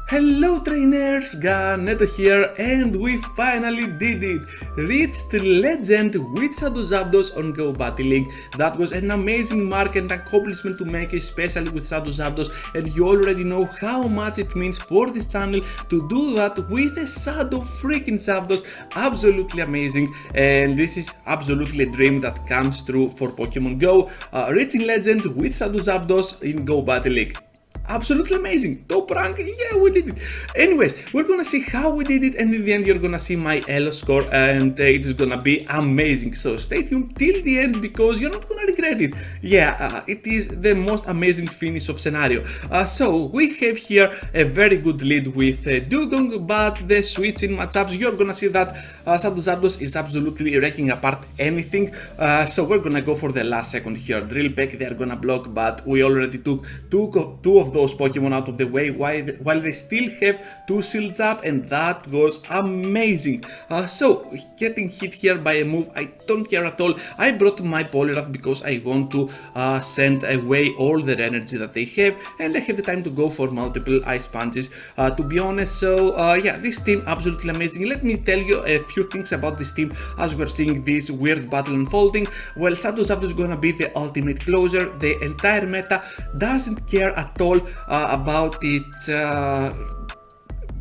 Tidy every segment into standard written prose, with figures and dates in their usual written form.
Hello trainers, Neto here, and we finally did it! Reached Legend with Shadow Zapdos on Go Battle League. That was an amazing mark and accomplishment to make, especially with Shadow Zapdos, and you already know how much it means for this channel to do that with a Shadow freaking Zapdos. Absolutely amazing, and this is absolutely a dream that comes true for Pokemon Go. Reaching Legend with Shadow Zapdos in Go Battle League. Absolutely amazing, top rank, yeah, we did it. Anyways, we're gonna see how we did it, and in the end you're gonna see my elo score, and it is gonna be amazing. So stay tuned till the end because you're not gonna regret it. Yeah, it is the most amazing finish of scenario. So we have here a very good lead with Dewgong, but the switch in matchups, you're gonna see that Shadow Zapdos is absolutely wrecking apart anything. So we're gonna go for the last second here. Drill Peck, they're gonna block, but we already took two of those Pokemon out of the way while they still have two shields up, and that was amazing. So getting hit here by a move, I don't care at all. I brought my Poliwrath because I want to send away all their energy that they have, and I have the time to go for multiple Ice Punches, to be honest. So yeah, this team absolutely amazing. Let me tell you a few things about this team as we're seeing this weird battle unfolding. Well, Shadow Zapdos is gonna be the ultimate closer. The entire meta doesn't care at all about its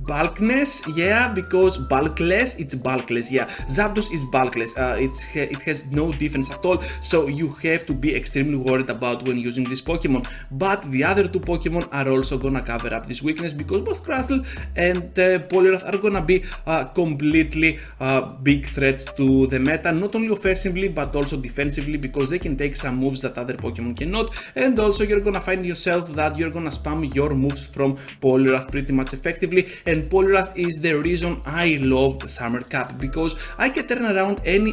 bulkness, yeah, because bulkless, it's bulkless, yeah. Zapdos is bulkless, it has no defense at all, so you have to be extremely worried about when using this Pokemon. But the other two Pokemon are also gonna cover up this weakness because both Crustle and Poliwrath are gonna be completely big threats to the meta, not only offensively but also defensively, because they can take some moves that other Pokemon cannot, and also you're gonna find yourself that you're gonna spam your moves from Poliwrath pretty much effectively. And Poliwrath is the reason I love the Summer Cup, because I can turn around any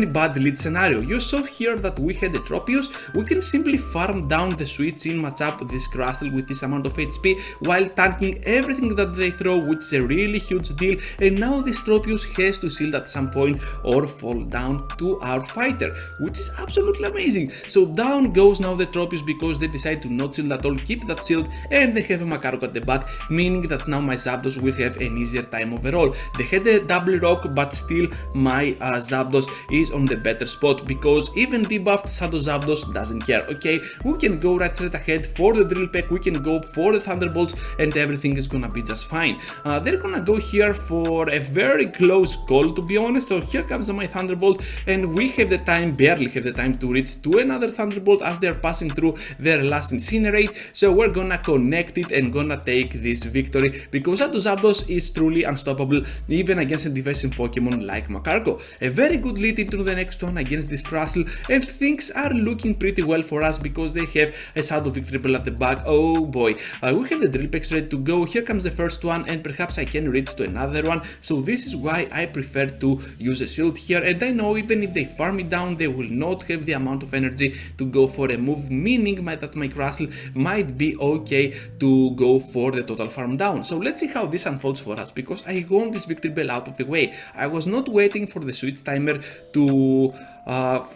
bad lead scenario. You saw here that we had a Tropius. We can simply farm down the switch in matchup with this Crustle with this amount of HP while tanking everything that they throw, which is a really huge deal. And now this Tropius has to shield at some point or fall down to our fighter, which is absolutely amazing. So down goes now the Tropius because they decide to not shield at all, keep that shield, and they have a Macaroc at the back, meaning that now my Zapdos will have an easier time overall. They had a double rock, but still my Zapdos is on the better spot because even debuffed Shadow Zapdos doesn't care. Okay, we can go right straight ahead for the Drill Peck, we can go for the Thunderbolts, and everything is gonna be just fine. They're gonna go here for a very close call, to be honest. So here comes my Thunderbolt, and we have the time, barely have the time to reach to another Thunderbolt as they're passing through their last Incinerate. So we're gonna connect it and gonna take this victory because Shadow Zapdos is truly unstoppable even against a defensive Pokemon like Macaroc. A very good lead into the next one against this Crustle, and things are looking pretty well for us because they have a Shadow Victory Bell at the back. Oh boy, we have the Drill Pecks ready to go. Here comes the first one, and perhaps I can reach to another one. So this is why I prefer to use a shield here, and I know even if they farm it down, they will not have the amount of energy to go for a move, meaning that my Crustle might be okay to go for the total farm down. So let's see how this unfolds for us, because I want this Victory Bell out of the way. I was not waiting for the switch timer to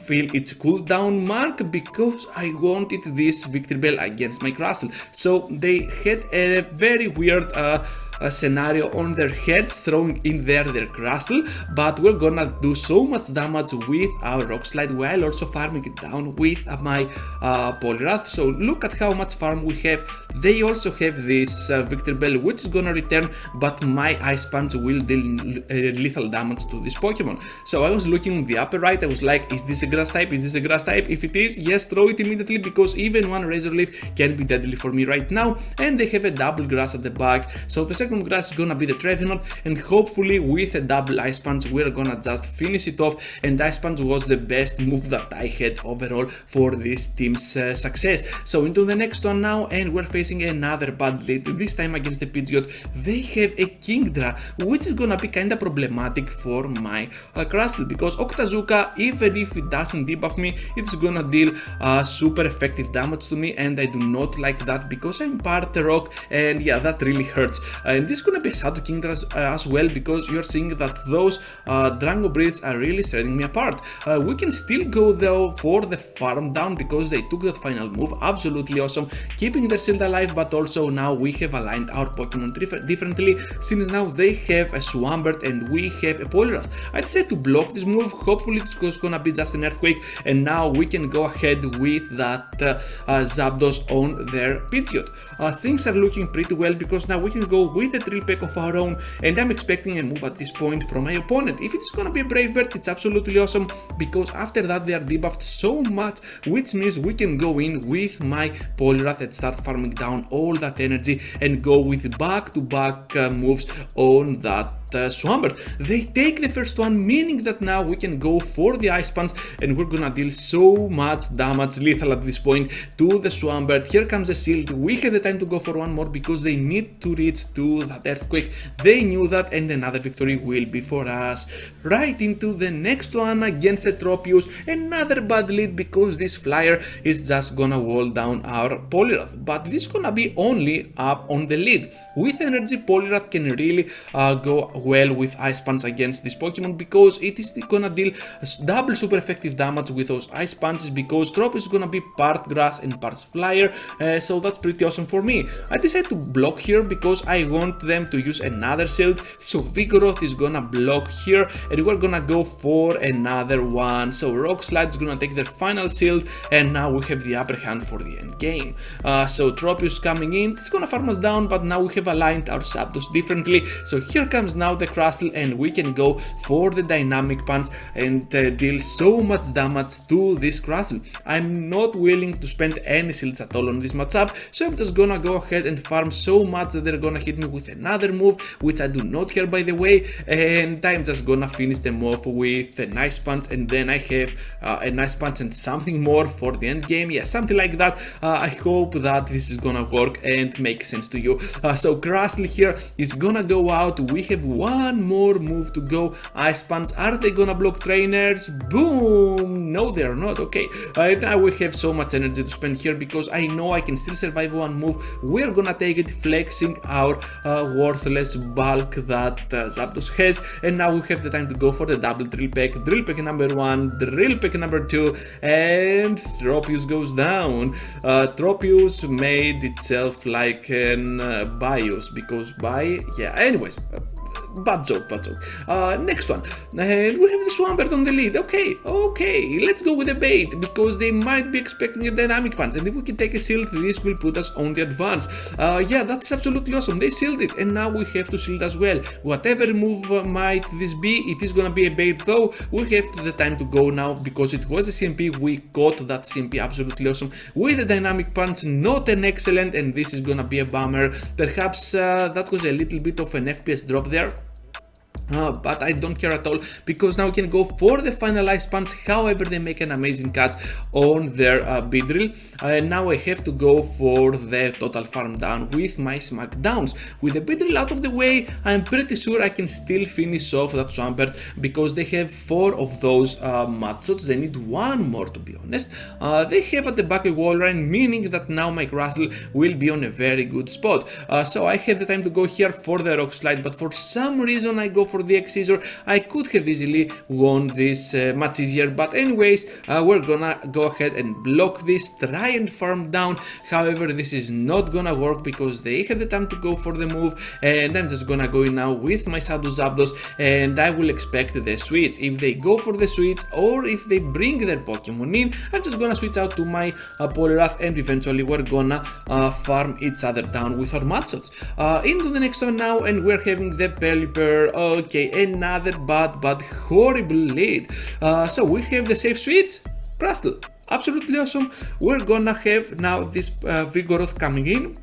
feel its cooldown mark because I wanted this Victory Bell against my Crustle. So they had a very weird scenario on their heads, throwing in their Crustle, but we're gonna do so much damage with our Rock Slide while also farming it down with my Poliwrath. So look at how much farm we have. They also have this Victory Bell, which is gonna return, but my Ice Punch will deal lethal damage to this Pokemon. So I was looking in the upper right, I was like, is this a grass type? Is this a grass type? If it is, yes, throw it immediately, because even one Razor Leaf can be deadly for me right now. And they have a double grass at the back, so the second grass is gonna be the Trevenant, and hopefully with a double Ice Punch we're gonna just finish it off. And Ice Punch was the best move that I had overall for this team's success. So into the next one now, and we're facing another bad lead, this time against the Pidgeot. They have a Kingdra, which is gonna be kinda problematic for my Crustle, because Octazooka, even if it doesn't debuff me, it's gonna deal super effective damage to me, and I do not like that because I'm part rock, and yeah, that really hurts. and this is gonna be a Shadow King as well, because you're seeing that those Drango breeds are really setting me apart. We can still go though for the farm down because they took that final move, absolutely awesome, keeping their shield alive, but also now we have aligned our Pokemon differently, since now they have a Swampert and we have a Poliwrath. I decided to block this move, hopefully it's gonna be just an Earthquake, and now we can go ahead with that Zapdos on their Pidgeot. Things are looking pretty well because now we can go with a Drill Peck of our own, and I'm expecting a move at this point from my opponent. If it's gonna be a Brave Bird, it's absolutely awesome, because after that they are debuffed so much, which means we can go in with my Poliwrath and start farming down all that energy and go with back-to-back moves on that Swampert. They take the first one, meaning that now we can go for the Ice Punch, and we're gonna deal so much damage, lethal at this point, to the Swampert. Here comes the shield. We have the time to go for one more because they need to reach to that Earthquake. They knew that, and another victory will be for us. Right into the next one against the Tropius. Another bad lead because this flyer is just gonna wall down our Poliwrath, but this is gonna be only up on the lead. With energy, Poliwrath can really go well with Ice Punch against this Pokemon, because it is gonna deal double super effective damage with those Ice Punches, because Tropius is gonna be part grass and part flyer, so that's pretty awesome for me. I decided to block here because I want them to use another shield, so Vigoroth is gonna block here, and we're gonna go for another one. So Rock Slide is gonna take their final shield, and now we have the upper hand for the end game. So Tropius coming in, it's gonna farm us down, but now we have aligned our Zapdos differently. So here comes now the Crustle, and we can go for the Dynamic Punch and deal so much damage to this Crustle. I'm not willing to spend any shields at all on this matchup, so I'm just gonna go ahead and farm so much that they're gonna hit me with another move, which I do not care by the way, and I'm just gonna finish them off with a Nice Punch, and then I have a Nice Punch and something more for the end game. Yeah, something like that. I hope that this is gonna work and make sense to you. So Crustle here is gonna go out. We have one more move to go. Ice Punch. Are they gonna block trainers? Boom! No, they're not. Okay. Now we have so much energy to spend here because I know I can still survive one move. We're gonna take it, flexing our worthless bulk that Zapdos has, and now we have the time to go for the double Drill Peck. Drill Peck number 1, Drill Peck number 2, and Tropius goes down. Tropius made itself like an BIOS, because anyways, bad joke. Next one, and we have the Swampert on the lead. Okay, let's go with the bait, because they might be expecting a Dynamic Punch, and if we can take a shield, this will put us on the advance. Yeah, that's absolutely awesome. They sealed it, and now we have to shield as well. Whatever move might this be, it is gonna be a bait though. We have the time to go now, because it was a CMP. We got that CMP, absolutely awesome. With a Dynamic Punch, not an excellent, and this is gonna be a bummer. Perhaps that was a little bit of an FPS drop there. But I don't care at all, because now we can go for the final Ice Punch. However, they make an amazing catch on their Beedrill, and now I have to go for the total farm down with my Smackdowns. With the Beedrill out of the way, I'm pretty sure I can still finish off that Swampert, because they have 4 of those Mudshots. They need one more, to be honest. They have at the back a wall run, meaning that now my Crustle will be on a very good spot. So I have the time to go here for the Rock Slide, but for some reason I go for the X-Scissor. I could have easily won this much easier, but anyways, we're gonna go ahead and block this, try and farm down. However, this is not gonna work because they have the time to go for the move, and I'm just gonna go in now with my Shadow Zapdos, and I will expect the switch. If they go for the switch, or if they bring their Pokemon in, I'm just gonna switch out to my Poliwrath, and eventually we're gonna farm each other down with our Mudshots. Into the next one now, and we're having the Pelipper. Okay, another bad horrible lead. So we have the safe switch, Crustle, absolutely awesome. We're gonna have now this Vigoroth coming in,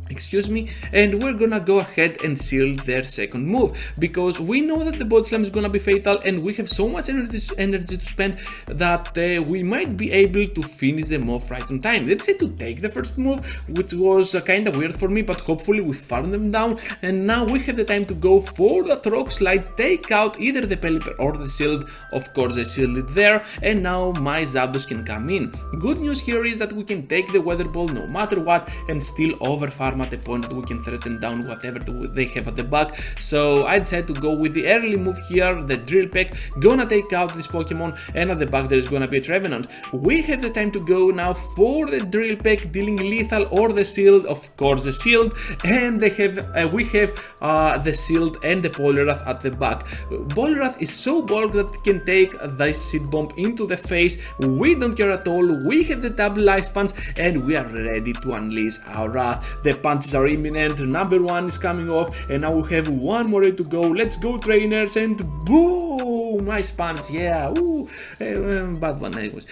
excuse me, and we're gonna go ahead and seal their second move, because we know that the Body Slam is gonna be fatal, and we have so much energy to spend that we might be able to finish them off right on time. Let's say to take the first move, which was kind of weird for me, but hopefully we farm them down, and now we have the time to go for that Rock Slide, take out either the Pelipper or the shield. Of course, I shielded there, and now my Zapdos can come in. Good news here is that we can take the Weather Ball no matter what and still overfarm at a point that we can threaten down whatever they have at the back. So I decided to go with the early move here, the Drill Peck, gonna take out this Pokemon, and at the back there is gonna be a Trevenant. We have the time to go now for the Drill Peck, dealing lethal or the shield, of course the shield, and we have the shield and the Poliwrath at the back. Poliwrath is so bulky that it can take the Seed Bomb into the face. We don't care at all, we have the double Ice Punch and we are ready to unleash our wrath. The punches are imminent, number 1 is coming off, and now we have one more to go. Let's go, trainers, and boom! Ice Punch, yeah, ooh, bad one anyways.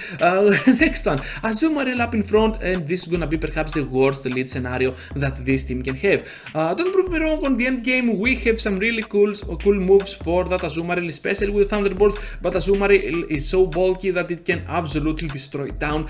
Next one, Azumarill up in front, and this is gonna be perhaps the worst lead scenario that this team can have. Don't prove me wrong, on the end game we have some really cool moves for that Azumarill, especially with Thunderbolt, but Azumarill is so bulky that it can absolutely destroy down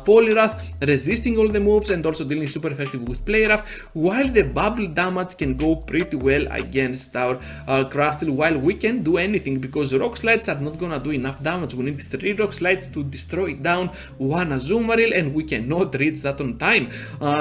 Poliwrath, resisting all the moves and also dealing super effective with Poliwrath, while the bubble damage can go pretty well against our Crustle, while we can't do anything because Rock Slides are not gonna do enough damage. We need 3 Rock Slides to destroy down one Azumarill, and we cannot reach that on time.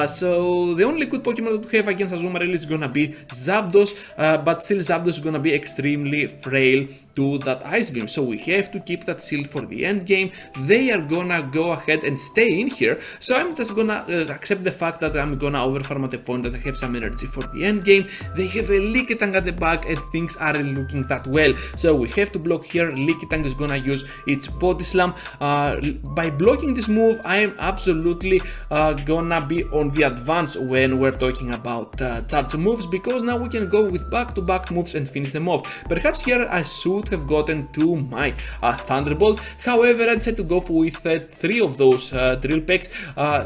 So the only good Pokemon that we have against Azumarill is gonna be Zapdos, but still Zapdos is gonna be extremely frail to that Ice Beam, so we have to keep that shield for the end game. They are gonna go ahead and stay in here, so I'm just gonna accept the fact that I'm gonna overfarm at the point that I have some energy for the end game. They have a Lickitung at the back and things aren't looking that well, so we have to block here. Lickitung is gonna use its Body Slam. By blocking this move, I am absolutely gonna be on the advance when we're talking about charge moves, because now we can go with back-to-back moves and finish them off. Perhaps here I should have gotten to my Thunderbolt, however I decided to go with 3 of those Drill Pecks,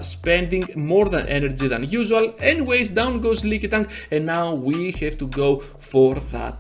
spending more than energy than usual. Anyways, down goes Lickitung, and now we have to go for that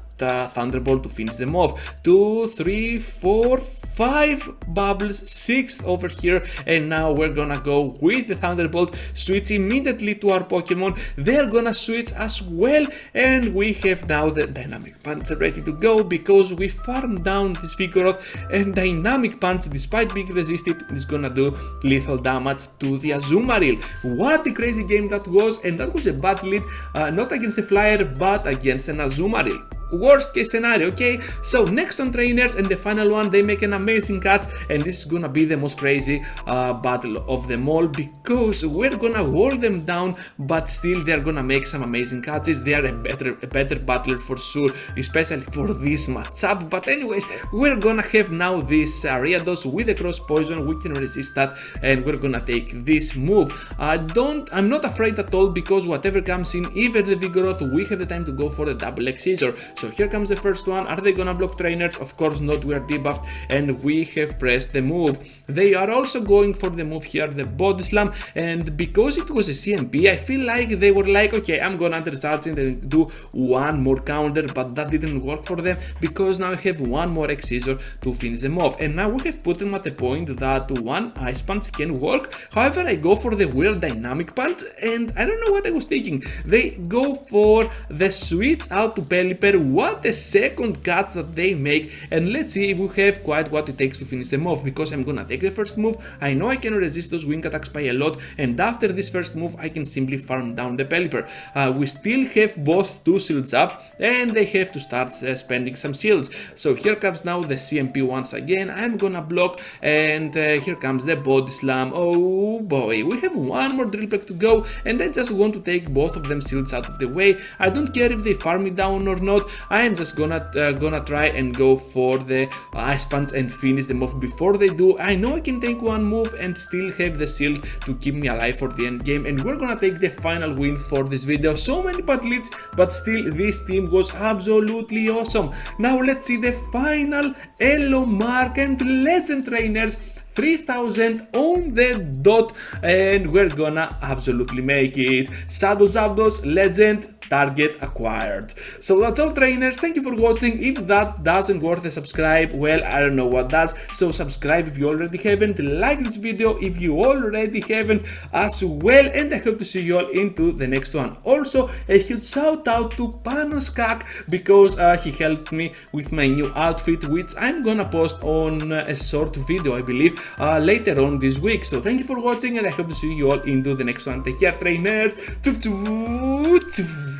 Thunderbolt to finish them off. 2, 3, 4, 5 bubbles, 6th over here, and now we're gonna go with the Thunderbolt, switch immediately to our Pokemon. They're gonna switch as well, and we have now the Dynamic Punch ready to go because we farmed down this Vigoroth, and Dynamic Punch, despite being resisted, is gonna do lethal damage to the Azumarill. What a crazy game that was, and that was a bad lead, not against a Flyer, but against an Azumarill. Worst case scenario, okay? So next on trainers, and the final one, they make an amazing catch, and this is gonna be the most crazy battle of them all, because we're gonna wall them down, but still they're gonna make some amazing catches. They are a better battler for sure, especially for this matchup. But anyways, we're gonna have now this Ariados with the Cross Poison. We can resist that, and we're gonna take this move. I'm not afraid at all, because whatever comes in, even the Vigoroth, we have the time to go for the double X Scissor. So here comes the first one. Are they gonna block trainers? Of course not, we are debuffed and we have pressed the move. They are also going for the move here, the Body Slam, and because it was a CMP, I feel like they were like, okay, I'm gonna undercharge it and do one more counter, but that didn't work for them, because now I have one more X Scissor to finish them off, and now we have put them at a point that one Ice Punch can work. However, I go for the weird Dynamic Punch, and I don't know what I was thinking. They go for the switch out to Pelipper. What a second catch that they make, and let's see if we have quite what it takes to finish them off, because I'm gonna take the first move. I know I can resist those wing attacks by a lot, and after this first move I can simply farm down the Pelipper. We still have both 2 shields up, and they have to start spending some shields. So here comes now the CMP once again. I'm gonna block, and here comes the Body Slam. Oh boy, we have one more Drill Peck to go, and I just want to take both of them shields out of the way. I don't care if they farm me down or not. I am just gonna try and go for the Ice Punch and finish them off before they do. I know I can take one move and still have the shield to keep me alive for the end game, and we're gonna take the final win for this video. So many bad leads, but still this team was absolutely awesome. Now let's see the final Elo Mark and Legend trainers. 3000 on the dot, and we're gonna absolutely make it. Shadow Zapdos, Legend, target acquired. So that's all, trainers. Thank you for watching. If that doesn't worth a subscribe, well, I don't know what does. So subscribe if you already haven't, like this video if you already haven't as well, and I hope to see you all into the next one. Also, a huge shout out to Panoskak because he helped me with my new outfit, which I'm gonna post on a short video, I believe, later on this week. So thank you for watching, and I hope to see you all into the next one. Take care, trainers. Choo choo choo.